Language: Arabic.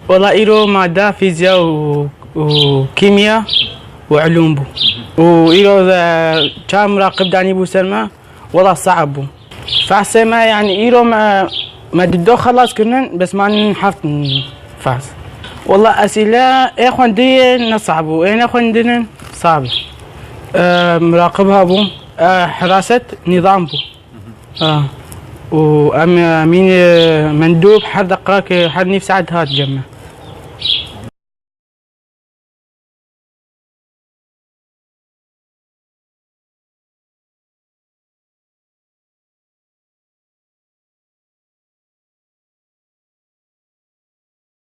والله إيرو مادة فيزياء وكيمياء وعلوم بو. وإيرو كان مراقب داني بو سلمى والله صعب بو. فحسما يعني إيرو ما ددو خلاص كنا بس ما نحفظ فاس. والله أسئلة إخوان دي نصعبو إيه إخوان دي صعب. مراقبها بو حراسة نظام بو. وأمين مندوب حد دقائق حد نفس عاد هات جمع.